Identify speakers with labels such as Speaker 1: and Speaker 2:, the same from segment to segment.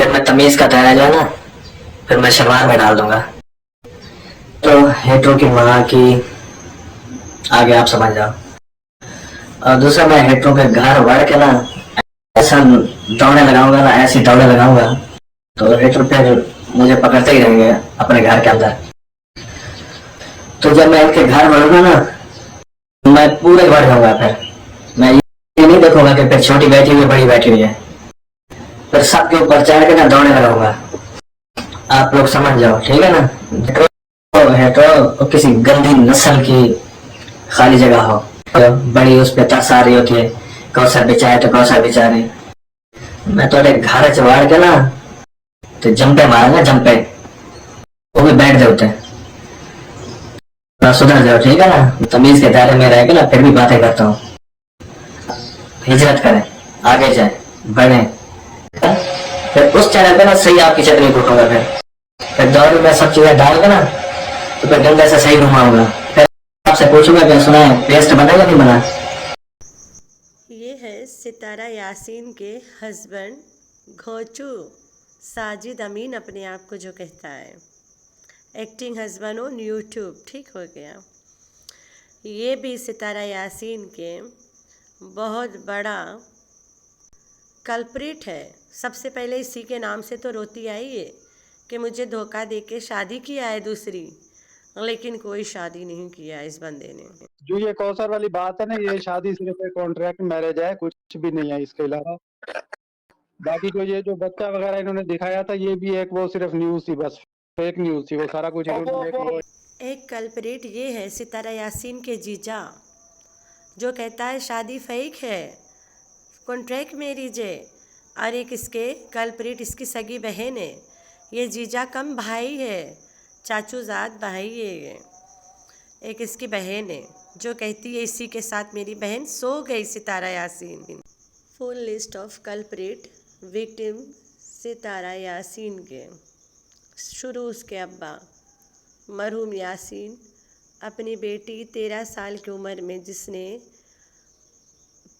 Speaker 1: फिर मैं तमीज का ताया जो है ना, फिर मैं शलवार में डाल दूंगा। तो हेटरो की माँ की आगे आप समझ जाओ। और दूसरा, मैं हेटरो के घर बढ़ के ना ऐसा दौड़ने लगाऊंगा ना, ऐसी दौड़ने लगाऊंगा तो हेटरो फिर मुझे पकड़ते ही रहेंगे अपने घर के अंदर। तो जब मैं इनके घर बढ़ूंगा ना, मैं पूरे बढ़ जाऊंगा। फिर मैं ये नहीं देखूंगा कि फिर छोटी बैठी हुई है बड़ी बैठी हुई है, फिर सबके ऊपर चढ़ के ना दौड़ने लगाऊंगा। आप लोग समझ जाओ, ठीक है ना। है तो किसी गंदी नस्ल की खाली जगह हो, तो बड़ी उस पर तरस आ रही होती है, कौसा बेचारे तो कौसा बेचारे। मैं तो घर चबाड़ के ना तो जंपे मारेंगे, जंपे वो भी बैठ जाते हैं। थोड़ा सुधर जाओ, ठीक है ना। तमीज के दायरे में रह के ना फिर भी बातें करता हूँ। हिजरत करें, आगे जाए, बढ़े। फिर उस चैनल पे ना सही आपकी चटनी कूटूंगा। फिर दौड़ में सब चीजें डाल के ना तो फिर डंडे से सही घुमाऊंगा। फिर आपसे पूछूंगा क्या सुना है, पेस्ट बना या नहीं बना।
Speaker 2: ये है सितारा यासीन के हस्बैंड घोचू साजिद अमीन अपने आप को जो कहता है, एक्टिंग हस्बैंड ऑन यूट्यूब। ठीक हो गया। ये भी सितारा यासीन के बहुत बड़ा कल्प्रिट है। सबसे पहले इसी के नाम से तो रोती आई है कि मुझे धोखा दे के शादी किया है दूसरी, लेकिन कोई शादी नहीं किया इस बंदे ने।
Speaker 3: जो ये कौसर वाली बात है ना, ये शादी सिर्फ एक कॉन्ट्रैक्ट मैरिज है, कुछ भी नहीं है इसके अलावा। बाकी जो बच्चा वगैरह इन्होंने दिखाया था, ये भी एक वो सिर्फ न्यूज थी, बस फेक न्यूज थी वो। सारा कुछ
Speaker 2: एक कल्प्रिट ये है सितारा यासीन के जीजा, जो कहता है शादी फेक है, कॉन्ट्रैक्ट मैरिज है। और एक इसके कल्प्रिट इसकी सगी बहन है। ये जीजा कम भाई है, चाचूजाद भाई है ये। एक इसकी बहन है जो कहती है इसी के साथ मेरी बहन सो गई, Sitara Yasin. Full list of culprit victim Sitara Yasin के। शुरू उसके अब्बा मरहूम यासीन अपनी बेटी 13 साल की उम्र में, जिसने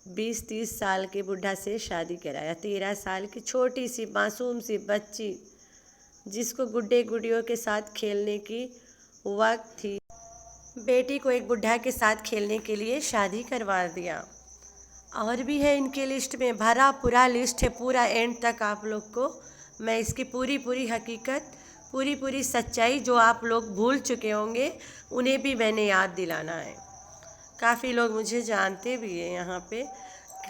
Speaker 2: 20-30 साल के बुढ़ा से शादी कराया। 13 साल की छोटी सी मासूम सी बच्ची, जिसको गुड्डे गुड़ियों के साथ खेलने की वक्त थी, बेटी को एक बुढ़ा के साथ खेलने के लिए शादी करवा दिया। और भी है इनके लिस्ट में, भरा पूरा लिस्ट है, पूरा एंड तक आप लोग को मैं इसकी पूरी पूरी हकीकत, पूरी पूरी सच्चाई जो आप लोग भूल चुके होंगे उन्हें भी मैंने याद दिलाना है। काफ़ी लोग मुझे जानते भी हैं यहाँ पे,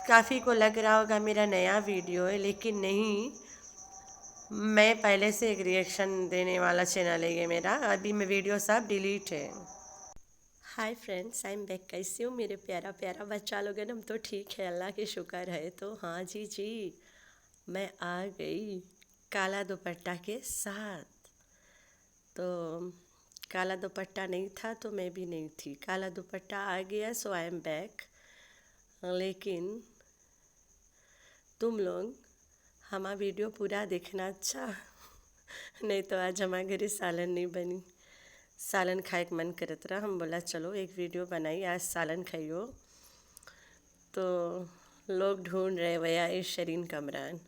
Speaker 2: काफ़ी को लग रहा होगा मेरा नया वीडियो है, लेकिन नहीं, मैं पहले से एक रिएक्शन देने वाला चैनल है ये मेरा। अभी मैं वीडियो सब डिलीट है। Hi friends, I am back. कैसे हो मेरे प्यारा प्यारा बच्चा लोग? हम तो ठीक है, अल्लाह की शुक्र है। तो हाँ जी जी, मैं आ गई काला दुपट्टा के साथ। तो काला दुपट्टा नहीं था तो मैं भी नहीं थी, काला दुपट्टा आ गया, सो आई एम बैक। लेकिन तुम लोग हमारा वीडियो पूरा देखना, अच्छा नहीं तो आज हमारे घरे सालन नहीं बनी। सालन खाए के मन करत रहा, हम बोला चलो एक वीडियो बनाई, आज सालन खाइयो। तो लोग ढूंढ रहे भैया इस शरीन कमरान।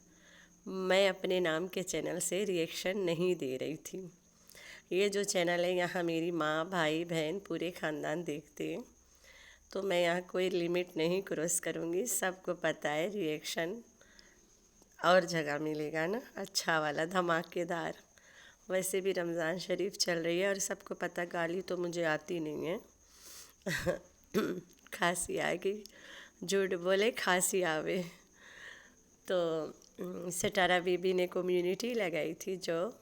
Speaker 2: मैं अपने नाम के चैनल से रिएक्शन नहीं दे रही थी। ये जो चैनल है यहाँ मेरी माँ, भाई, बहन, पूरे ख़ानदान देखते हैं, तो मैं यहाँ कोई लिमिट नहीं क्रॉस करूँगी। सबको पता है रिएक्शन और जगह मिलेगा ना, अच्छा वाला धमाकेदार। वैसे भी रमज़ान शरीफ चल रही है और सबको पता, गाली तो मुझे आती नहीं है खांसी आ गई, झूठ बोले खांसी आवे। तो सितारा बीबी ने कम्युनिटी लगाई थी, जो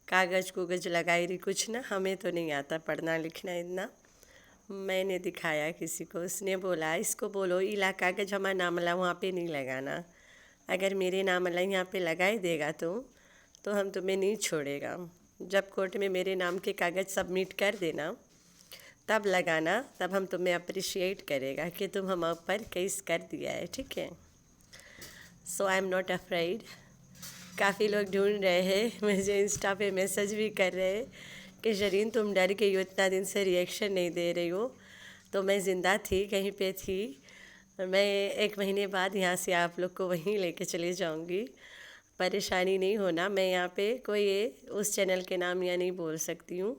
Speaker 2: कागज़ कुगज लगाई रही, कुछ ना, हमें तो नहीं आता पढ़ना लिखना इतना। मैंने दिखाया किसी को, उसने बोला इसको बोलो इला कागज़ हमारा नाम वाला वहाँ पे नहीं लगाना, अगर मेरे नाम वाला यहाँ पे लगाई देगा तो हम तुम्हें नहीं छोड़ेगा। जब कोर्ट में मेरे नाम के कागज़ सबमिट कर देना तब लगाना, तब हम तुम्हें अप्रिशिएट करेगा कि तुम हम ऊपर केस कर दिया है, ठीक है। सो आई एम नॉट अफ्रेड। काफ़ी लोग ढूंढ रहे हैं, मुझे इंस्टा पे मैसेज भी कर रहे हैं कि शरीन तुम डर गई हो, इतना दिन से रिएक्शन नहीं दे रही हो। तो मैं ज़िंदा थी, कहीं पे थी। मैं 1 महीने बाद यहाँ से आप लोग को वहीं लेके चली जाऊँगी। परेशानी नहीं होना, मैं यहाँ पे कोई उस चैनल के नाम या नहीं बोल सकती हूँ।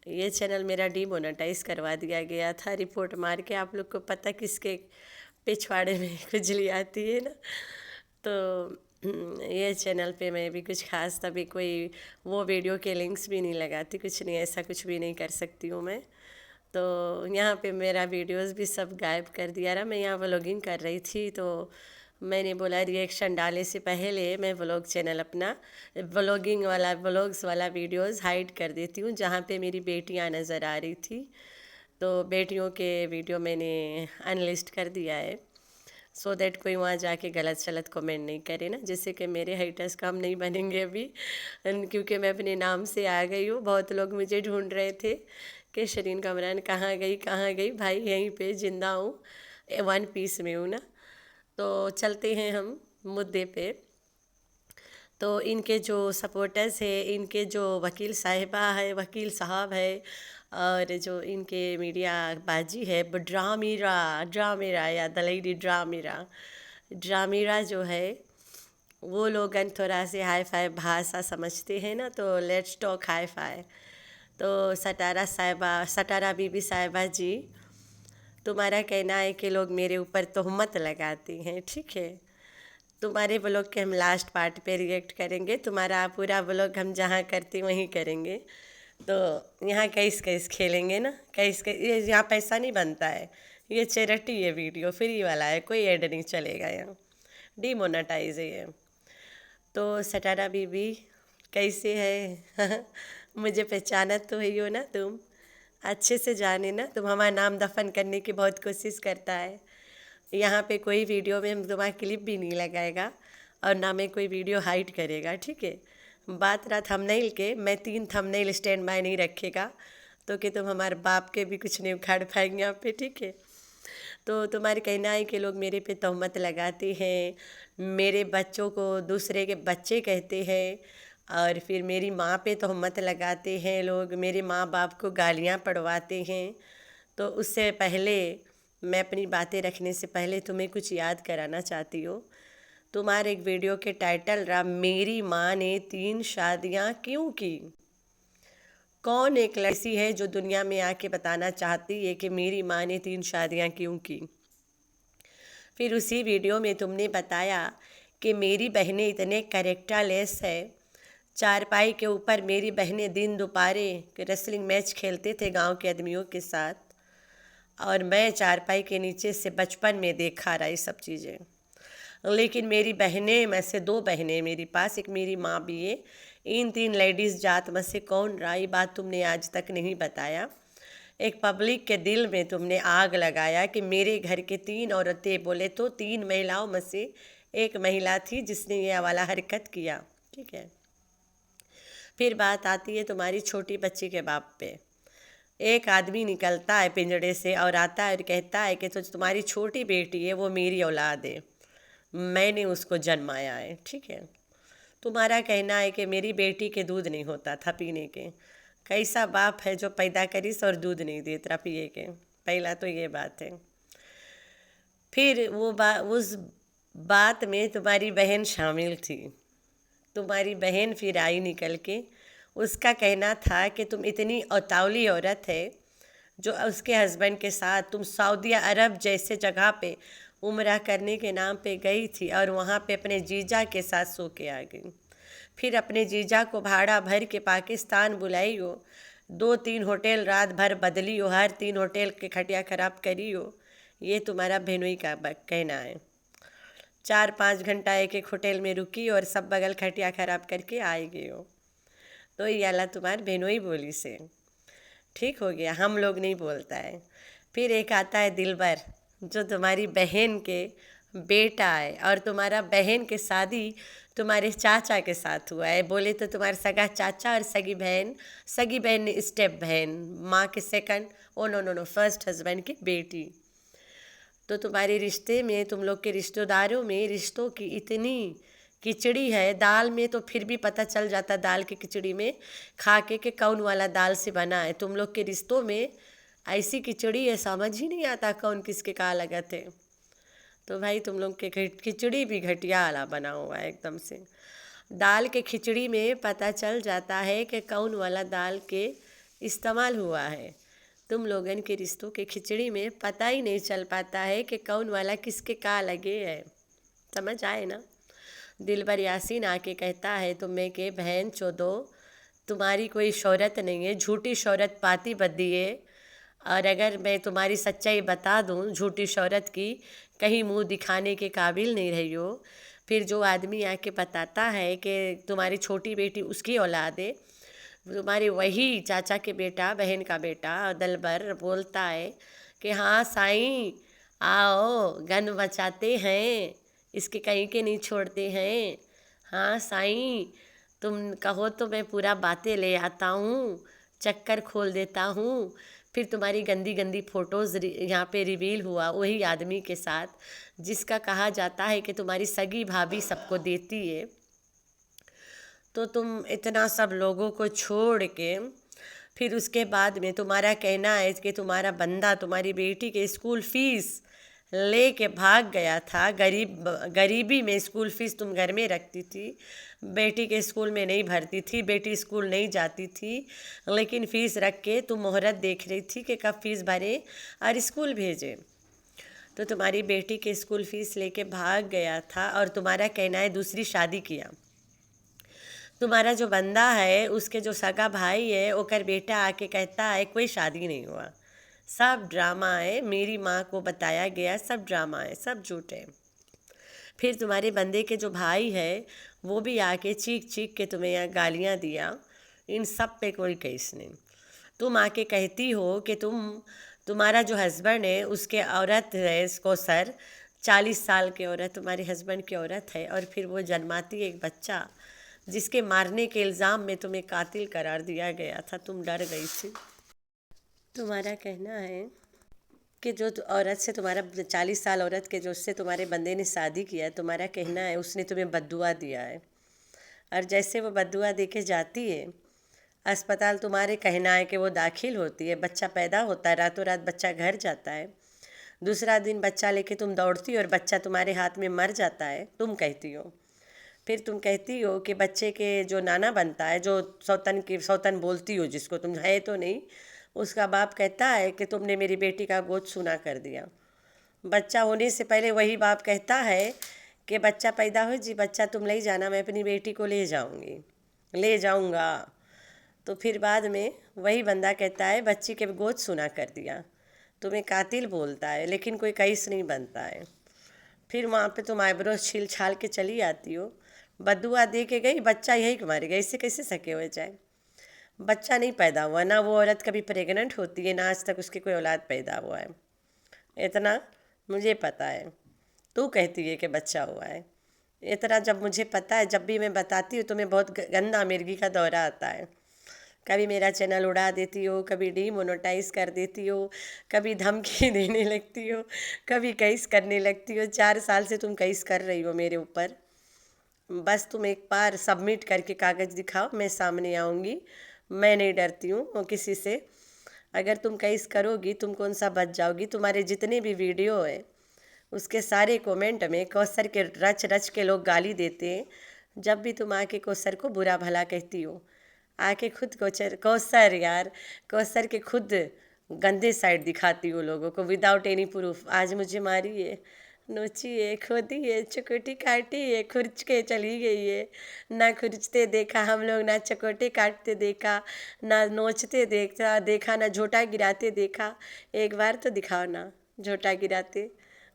Speaker 2: ये चैनल मेरा डीमोनेटाइज करवा दिया गया था रिपोर्ट मार के। आप लोग को पता किसके पिछवाड़े में खुजली आती है ना। तो ये चैनल पे मैं भी कुछ खास तभी कोई वो वीडियो के लिंक्स भी नहीं लगाती, कुछ नहीं, ऐसा कुछ भी नहीं कर सकती हूँ मैं। तो यहाँ पे मेरा वीडियोस भी सब गायब कर दिया रहा। मैं यहाँ व्लॉगिंग कर रही थी तो मैंने बोला रिएक्शन डालने से पहले मैं व्लॉग चैनल अपना व्लॉगिंग वाला व्लॉग्स वाला वीडियोस हाइड कर देती हूँ, जहाँ पे मेरी बेटियाँ नज़र आ रही थी। तो बेटियों के वीडियो मैंने अनलिस्ट कर दिया है, सो दैट कोई वहाँ जाके गलत सलत कमेंट नहीं करे ना, जिससे कि मेरे हाइटर्स कम नहीं बनेंगे अभी। क्योंकि मैं अपने नाम से आ गई हूँ। बहुत लोग मुझे ढूंढ रहे थे कि शरीन कमरान कहाँ गई। भाई यहीं पे ज़िंदा हूँ, वन पीस में हूँ ना। तो चलते हैं हम मुद्दे पे। तो इनके जो सपोर्टर्स है, इनके जो वकील साहब है, और जो इनके मीडिया बाजी है ड्रामेरा या दलेरी ड्रामेरा जो है, वो लोग थोड़ा से हाई फाई भाषा समझते हैं ना, तो लेट्स टॉक हाई फाई। तो सटारा बीबी साहिबा जी, तुम्हारा कहना है कि लोग मेरे ऊपर तोहमत लगाते हैं, ठीक है। तुम्हारे व्लॉग के हम लास्ट पार्ट पे रिएक्ट करेंगे, तुम्हारा पूरा व्लॉग हम जहाँ करते वहीं करेंगे। तो यहाँ कैस खेलेंगे ना, ये यहाँ पैसा नहीं बनता है, ये चैरिटी है, वीडियो फ्री वाला है, कोई ऐड नहीं चलेगा यहाँ, डीमोनेटाइज है ये। तो सटारा बीबी कैसे है मुझे पहचाना तो है हो ना, तुम अच्छे से जाने ना, तुम हमारा नाम दफन करने की बहुत कोशिश करता है। यहाँ पे कोई वीडियो में हम तुम्हारा क्लिप भी नहीं लगाएगा और ना में कोई वीडियो हाइड करेगा, ठीक है। बात रहा थंबनेल के, मैं 3 थंबनेल स्टैंड बाय नहीं रखेगा, तो कि तुम हमारे बाप के भी कुछ नहीं उखाड़ पाएंगे यहाँ पे, ठीक है। तो तुम्हारे कहना है कि लोग मेरे पे तोहमत लगाते हैं, मेरे बच्चों को दूसरे के बच्चे कहते हैं, और फिर मेरी माँ पे तोहमत लगाते हैं लोग, मेरे माँ बाप को गालियाँ पड़वाते हैं। तो उससे पहले मैं अपनी बातें रखने से पहले तुम्हें कुछ याद कराना चाहती हूँ। तुम्हारे एक वीडियो के टाइटल रहा मेरी माँ ने 3 शादियाँ क्यों की। कौन एक लड़की है जो दुनिया में आके बताना चाहती है कि मेरी माँ ने 3 शादियाँ क्यों की। फिर उसी वीडियो में तुमने बताया कि मेरी बहनें इतने कैरेक्टरलेस है, चारपाई के ऊपर मेरी बहनें दिन दोपहरे रेसलिंग मैच खेलते थे गांव के आदमियों के साथ, और मैं चारपाई के नीचे से बचपन में देखा रहा ये सब चीज़ें। लेकिन मेरी बहनें में से 2 बहनें मेरे पास, एक मेरी माँ भी है, इन 3 लेडीज़ जात में से कौन रहा, ये बात तुमने आज तक नहीं बताया। एक पब्लिक के दिल में तुमने आग लगाया कि मेरे घर के 3 औरतें, बोले तो 3 महिलाओं में से एक महिला थी जिसने ये वाला हरकत किया, ठीक है। फिर बात आती है तुम्हारी छोटी बच्ची के बाप पे। एक आदमी निकलता है पिंजड़े से और आता है और कहता है कि तो तुम्हारी छोटी बेटी है वो मेरी औलाद है, मैंने उसको जन्माया है, ठीक है। तुम्हारा कहना है कि मेरी बेटी के दूध नहीं होता था पीने के। कैसा बाप है जो पैदा करिस और दूध नहीं देता पिए के, पहला तो ये बात है। फिर उस बात में तुम्हारी बहन शामिल थी। तुम्हारी बहन फिर आई निकल के, उसका कहना था कि तुम इतनी अतावली औरत है जो उसके हस्बैंड के साथ तुम सऊदी अरब जैसे जगह पे उम्रा करने के नाम पे गई थी और वहाँ पे अपने जीजा के साथ सो के आ गई। फिर अपने जीजा को भाड़ा भर के पाकिस्तान बुलाई हो, 2-3 होटल रात भर बदली हो, हर 3 होटल के खटिया खराब करी हो। ये तुम्हारा बहनोई का कहना है। 4-5 घंटा एक होटल में रुकी और सब बगल खटिया खराब करके आई गई हो। तो ये अला तुम्हारी बहनोई बोली से ठीक हो गया, हम लोग नहीं बोलता है। फिर एक आता है दिलबर जो तुम्हारी बहन के बेटा है, और तुम्हारा बहन के शादी तुम्हारे चाचा के साथ हुआ है। बोले तो तुम्हारा सगा चाचा और सगी बहन स्टेप बहन, माँ के सेकंड नो फर्स्ट हस्बैंड की बेटी। तो तुम्हारे रिश्ते में, तुम लोग के रिश्तेदारों में रिश्तों की इतनी खिचड़ी है, दाल में तो फिर भी पता चल जाता दाल की खिचड़ी में खा के कौन वाला दाल से बना है। तुम लोग के रिश्तों में ऐसी खिचड़ी है समझ ही नहीं आता कौन किसके का लगत है। तो भाई तुम लोग के खिचड़ी भी घटिया वाला बना हुआ है एकदम से। दाल के खिचड़ी में पता चल जाता है कि कौन वाला दाल के इस्तेमाल हुआ है। तुम लोगन के रिश्तों के खिचड़ी में पता ही नहीं चल पाता है कि कौन वाला किसके का लगे है। समझ आए ना। दिलबर यासीन आके कहता है तुम्हें कि बहन चोदो, तुम्हारी कोई शोहरत नहीं है, झूठी शोहरत पाती बदी है। और अगर मैं तुम्हारी सच्चाई बता दूं झूठी शोहरत की, कहीं मुंह दिखाने के काबिल नहीं रही हो। फिर जो आदमी आके बताता है कि तुम्हारी छोटी बेटी उसकी औलाद है, तुम्हारे वही चाचा के बेटा, बहन का बेटा दलबर बोलता है कि हाँ साईं आओ, गन बचाते हैं, इसके कहीं के नहीं छोड़ते हैं। हाँ साईं, तुम कहो तो मैं पूरा बातें ले आता हूँ, चक्कर खोल देता हूँ। फिर तुम्हारी गंदी गंदी फ़ोटोज़ यहाँ पे रिवील हुआ वही आदमी के साथ, जिसका कहा जाता है कि तुम्हारी सगी भाभी सबको देती है। तो तुम इतना सब लोगों को छोड़ के फिर उसके बाद में तुम्हारा कहना है कि तुम्हारा बंदा तुम्हारी बेटी के स्कूल फीस ले के भाग गया था। गरीबी में स्कूल फीस तुम घर में रखती थी, बेटी के स्कूल में नहीं भरती थी, बेटी स्कूल नहीं जाती थी, लेकिन फ़ीस रख के तुम मुहूर्त देख रही थी कि कब फीस भरे और स्कूल भेजे। तो तुम्हारी बेटी के स्कूल फीस लेके भाग गया था और तुम्हारा कहना है दूसरी शादी किया। तुम्हारा जो बंदा है उसके जो सगा भाई है ओकर बेटा आके कहता है कोई शादी नहीं हुआ, सब ड्रामा है, मेरी माँ को बताया गया, सब ड्रामा है, सब झूठ है। फिर तुम्हारे बंदे के जो भाई है वो भी आके चीख चीख के तुम्हें यहाँ गालियाँ दिया। इन सब पे कोई केस नहीं। तुम आके कहती हो कि तुम्हारा जो हस्बैंड है उसके औरत है, इसको सर 40 साल की औरत तुम्हारे हस्बैंड की औरत है, और फिर वो जन्माती है एक बच्चा जिसके मारने के इल्ज़ाम में तुम्हें कातिल करार दिया गया था। तुम डर गई थी। तुम्हारा कहना है कि जो औरत से तुम्हारा 40 साल औरत के जो उससे तुम्हारे बंदे ने शादी किया है, तुम्हारा कहना है उसने तुम्हें बद्दुआ दिया है। और जैसे वो बद्दुआ दे के जाती है अस्पताल, तुम्हारे कहना है कि वो दाखिल होती है, बच्चा पैदा होता है, रातों रात बच्चा घर जाता है, दूसरा दिन बच्चा लेके तुम दौड़ती हो और बच्चा तुम्हारे हाथ में मर जाता है, तुम कहती हो। फिर तुम कहती हो कि बच्चे के जो नाना बनता है, जो सौतन बोलती हो जिसको, तुम है तो नहीं, उसका बाप कहता है कि तुमने मेरी बेटी का गोद सूना कर दिया। बच्चा होने से पहले वही बाप कहता है कि बच्चा पैदा हो जी, बच्चा तुम ले जाना, मैं अपनी बेटी को ले जाऊंगी, ले जाऊंगा। तो फिर बाद में वही बंदा कहता है बच्ची के गोद सूना कर दिया, तुम्हें कातिल बोलता है, लेकिन कोई केस नहीं बनता है। फिर वहाँ पे तुम आईब्रो छील छाल के चली आती हो, बद्दुआ दे के गई, बच्चा यही के मर गया। इससे कैसे सके हो जाए? बच्चा नहीं पैदा हुआ, ना वो औरत कभी प्रेग्नेंट होती है, ना आज तक उसकी कोई औलाद पैदा हुआ है, इतना मुझे पता है। तू कहती है कि बच्चा हुआ है, इतना जब मुझे पता है, जब भी मैं बताती हूँ तो मैं बहुत गंदा मिर्गी का दौरा आता है। कभी मेरा चैनल उड़ा देती हो, कभी डीमोनेटाइज कर देती हो, कभी धमकी देने लगती हो, कभी केस करने लगती हो। 4 साल से तुम केस कर रही हो मेरे ऊपर। बस तुम एक बार सबमिट करके कागज़ दिखाओ, मैं सामने आऊँगी। मैं नहीं डरती हूँ किसी से। अगर तुम केस करोगी तुम कौन सा बच जाओगी। तुम्हारे जितने भी वीडियो है उसके सारे कमेंट में कौसर के रच रच के लोग गाली देते हैं। जब भी तुम आके कौसर को बुरा भला कहती हो, आके खुद कौसर यार, कौसर के खुद गंदे साइड दिखाती हो लोगों को विदाउट एनी प्रूफ। आज मुझे मारी है, नोची है, खोदी है, चकोटी काटी है, खुर्च के चली गई है। ना खुर्चते देखा हम लोग, ना चकोटे काटते देखा, ना नोचते देखा, ना झोटा गिराते देखा। एक बार तो दिखाओ ना झोटा गिराते,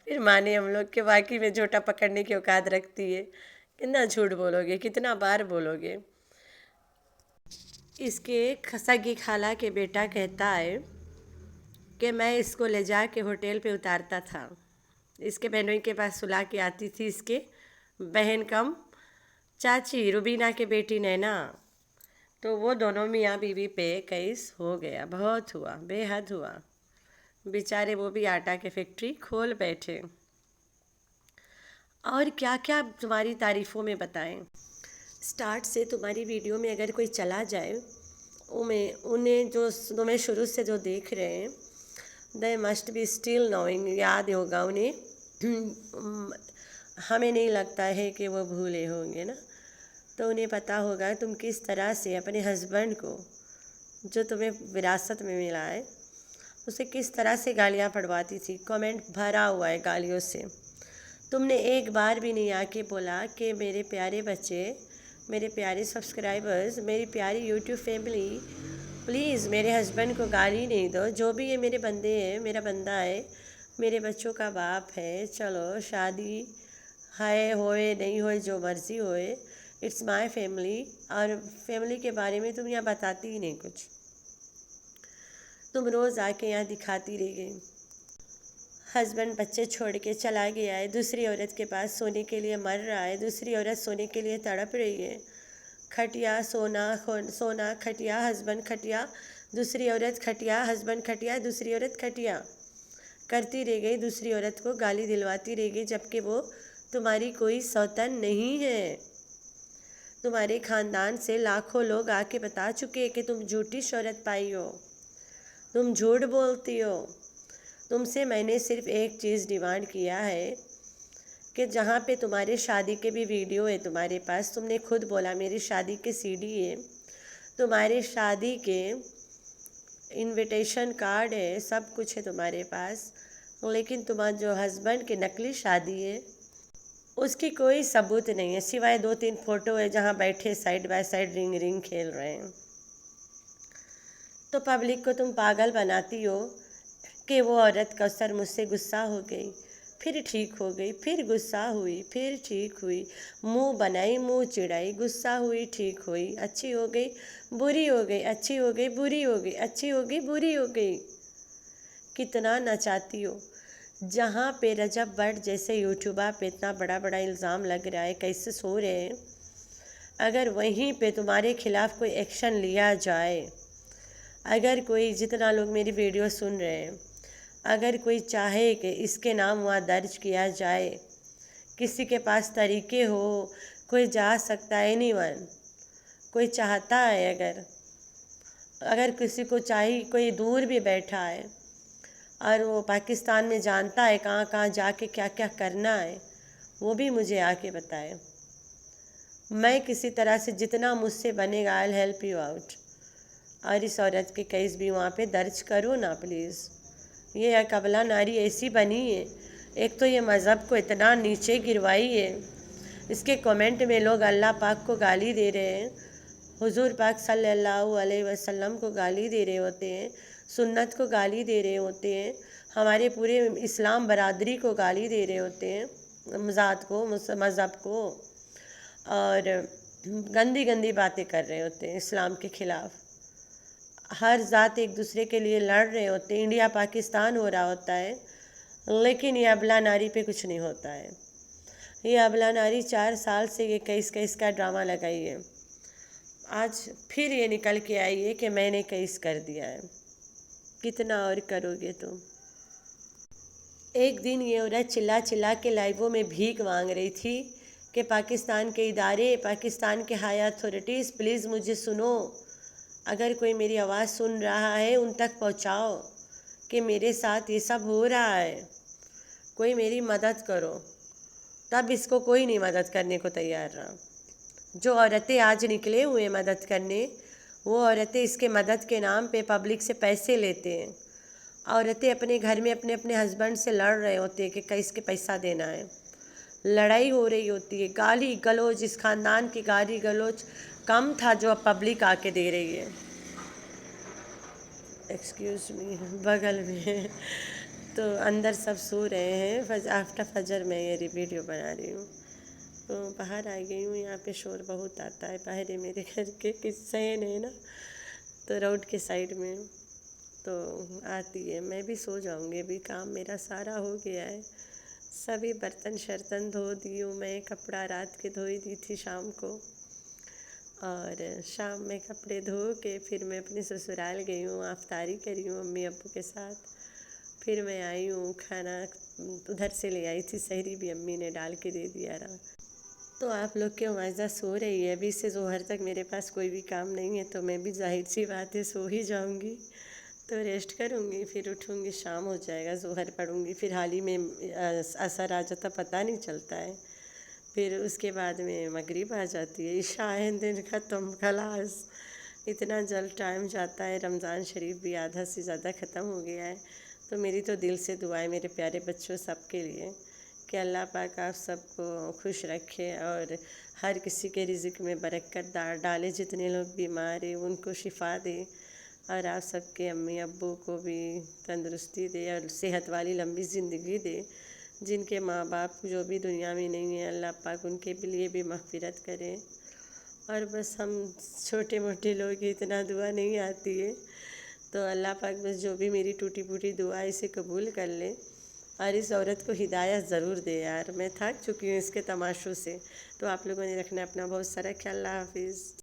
Speaker 2: फिर माने हम लोग के वाकई में झोटा पकड़ने की औकात रखती है। कितना झूठ बोलोगे, कितना बार बोलोगे। इसके सगी खाला के बेटा कहता है कि मैं इसको ले जा के होटल पे उतारता था, इसके बहनों के पास सुला के आती थी, इसके बहन कम चाची रुबीना के बेटी नैना। तो वो दोनों मियाँ बीवी पे केस हो गया, बहुत हुआ, बेहद हुआ। बेचारे वो भी आटा के फैक्ट्री खोल बैठे। और क्या क्या तुम्हारी तारीफ़ों में बताएं। स्टार्ट से तुम्हारी वीडियो में अगर कोई चला जाए, उन्हें जो तुम्हें शुरू से जो देख रहे हैं, they must be still knowing, याद होगा उन्हें। हमें नहीं लगता है कि वो भूले होंगे ना। तो उन्हें पता होगा तुम किस तरह से अपने हस्बैंड को, जो तुम्हें विरासत में मिला है, उसे किस तरह से गालियाँ पड़वाती थी। कमेंट भरा हुआ है गालियों से। तुमने एक बार भी नहीं आके बोला कि मेरे प्यारे बच्चे, मेरे प्यारे सब्सक्राइबर्स, मेरी प्यारी यूट्यूब फैमिली, प्लीज़ मेरे हस्बैंड को गाली नहीं दो। जो भी ये मेरे बंदे हैं, मेरा बंदा है, मेरे बच्चों का बाप है, चलो शादी है होए नहीं होए जो मर्ज़ी होए, इट्स माय फैमिली। और फैमिली के बारे में तुम यहाँ बताती ही नहीं कुछ। तुम रोज़ आके यहाँ दिखाती रह गई। हस्बैंड बच्चे छोड़ के चला गया है, दूसरी औरत के पास सोने के लिए मर रहा है, दूसरी औरत सोने के लिए तड़प रही है। खटिया सोना खटिया, हस्बैंड खटिया, दूसरी औरत खटिया, हस्बैंड खटिया, दूसरी औरत खटिया करती रह गई, दूसरी औरत को गाली दिलवाती रह गई, जबकि वो तुम्हारी कोई सौतन नहीं है। तुम्हारे ख़ानदान से लाखों लोग आके बता चुके कि तुम झूठी शोहरत पाई हो, तुम झूठ बोलती हो। तुमसे मैंने सिर्फ़ एक चीज़ डिमांड किया है कि जहाँ पे तुम्हारे शादी के भी वीडियो है तुम्हारे पास, तुमने खुद बोला मेरी शादी के सीडी है, तुम्हारे शादी के इनविटेशन कार्ड है, सब कुछ है तुम्हारे पास, लेकिन तुम्हारा जो हस्बैंड की नकली शादी है उसकी कोई सबूत नहीं है, सिवाय 2-3 फ़ोटो है जहाँ बैठे साइड बाय साइड रिंग खेल रहे हैं। तो पब्लिक को तुम पागल बनाती हो कि वो औरत कौसर मुझसे गुस्सा हो गई, फिर ठीक हो गई, फिर गुस्सा हुई, फिर ठीक हुई, मुंह बनाई, मुंह चिढ़ाई, गुस्सा हुई, ठीक हुई, अच्छी हो गई, बुरी हो गई, अच्छी हो गई, बुरी हो गई, अच्छी हो गई, बुरी हो गई। कितना नचाती हो। जहाँ पे रजब भट्ट जैसे यूट्यूबर पे इतना बड़ा बड़ा इल्ज़ाम लग रहा है, कैसे सो रहे हैं, अगर वहीं पे तुम्हारे खिलाफ़ कोई एक्शन लिया जाए, अगर कोई, जितना लोग मेरी वीडियो सुन रहे हैं, अगर कोई चाहे कि इसके नाम वहाँ दर्ज किया जाए, किसी के पास तरीके हो, कोई जा सकता है, एनीवन, कोई चाहता है, अगर किसी को चाहिए, कोई दूर भी बैठा है और वो पाकिस्तान में जानता है कहाँ कहाँ जाके क्या क्या करना है, वो भी मुझे आके बताए। मैं किसी तरह से जितना मुझसे बनेगा I will help you out. और इस औरत के केस भी वहाँ पे दर्ज करो ना प्लीज़। ये कबला नारी ऐसी बनी है, एक तो ये मज़हब को इतना नीचे गिरवाई है, इसके कमेंट में लोग अल्लाह पाक को गाली दे रहे हैं, हुजूर पाक सल्लल्लाहु अलैहि वसल्लम को गाली दे रहे होते हैं, सुन्नत को गाली दे रहे होते हैं, हमारे पूरे इस्लाम बरादरी को गाली दे रहे होते हैं, ज़ात को, मज़हब को, और गंदी गंदी बातें कर रहे होते हैं इस्लाम के ख़िलाफ़। हर ज़ात एक दूसरे के लिए लड़ रहे होते हैं, इंडिया पाकिस्तान हो रहा होता है, लेकिन ये अबला नारी पे कुछ नहीं होता है। ये अबला नारी 4 साल से ये केस का ड्रामा लगाई है, आज फिर ये निकल के आई है कि मैंने केस कर दिया है। कितना और करोगे तुम? एक दिन ये औरत चिल्ला चिल्ला के लाइवों में भीख मांग रही थी कि पाकिस्तान के इदारे, पाकिस्तान के हाई अथॉरिटीज़, प्लीज़ मुझे सुनो, अगर कोई मेरी आवाज़ सुन रहा है उन तक पहुंचाओ कि मेरे साथ ये सब हो रहा है, कोई मेरी मदद करो। तब इसको कोई नहीं मदद करने को तैयार रहा। जो औरतें आज निकले हुए मदद करने, वो औरतें इसके मदद के नाम पे पब्लिक से पैसे लेते हैं। औरतें अपने घर में अपने अपने हस्बैंड से लड़ रहे होते हैं कि किसके पैसा देना है, लड़ाई हो रही होती है, गाली गलौज, इस ख़ानदान की गाली गलौज कम था जो अब पब्लिक आके दे रही है। एक्सक्यूज़ मी, बगल में तो अंदर सब सो रहे हैं। आफ्टर फजर मैं ये वीडियो बना रही हूँ, तो बाहर आ गई हूँ। यहाँ पे शोर बहुत आता है, बाहर है मेरे घर के किसान है ना, तो रोड के साइड में तो आती है। मैं भी सो जाऊँगी, अभी काम मेरा सारा हो गया है, सभी बर्तन शर्तन धो दी हूँ मैं, कपड़ा रात के धोई दी थी शाम को, और शाम में कपड़े धो के फिर मैं अपने ससुराल गई हूँ, अफ्तारी करी हूँ अम्मी अब्बू के साथ। फिर मैं आई हूँ, खाना उधर से ले आई थी, सहरी भी अम्मी ने डाल के दे दिया रहा। तो आप लोग के वाइजा सो रही है, अभी से जोहर तक मेरे पास कोई भी काम नहीं है, तो मैं भी जाहिर सी बात है सो ही जाऊँगी। तो रेस्ट करूँगी, फिर उठूँगी, शाम हो जाएगा, जोहर पढ़ूँगी, फिर हाल ही में असर आ जाता पता नहीं चलता है। फिर उसके बाद में मगरिब आ जाती है, इशा है, दिन ख़त्म, खलास। इतना जल्द टाइम जाता है। रमज़ान शरीफ भी आधा से ज़्यादा ख़त्म हो गया है। तो मेरी तो दिल से दुआ है मेरे प्यारे बच्चों सबके लिए कि अल्लाह पाक आप सबको खुश रखे और हर किसी के रिज़्क़ में बरकत डाले। जितने लोग बीमार हैं उनको शिफा दे और आप सबके अम्मी अब्बू को भी तंदुरुस्ती दे और सेहत वाली लंबी ज़िंदगी दे। जिनके माँ बाप जो भी दुनिया में नहीं है, अल्लाह पाक उनके लिए भी मग़फ़िरत करे। और बस हम छोटे मोटे लोग ही, इतना दुआ नहीं आती है। तो अल्लाह पाक बस जो भी मेरी टूटी फूटी दुआ इसे कबूल कर ले और इस औरत को हिदायत ज़रूर दे यार। मैं थक चुकी हूँ इसके तमाशों से। तो आप लोगों ने रखना अपना बहुत सारा ख्याल। अल्लाह हाफिज़।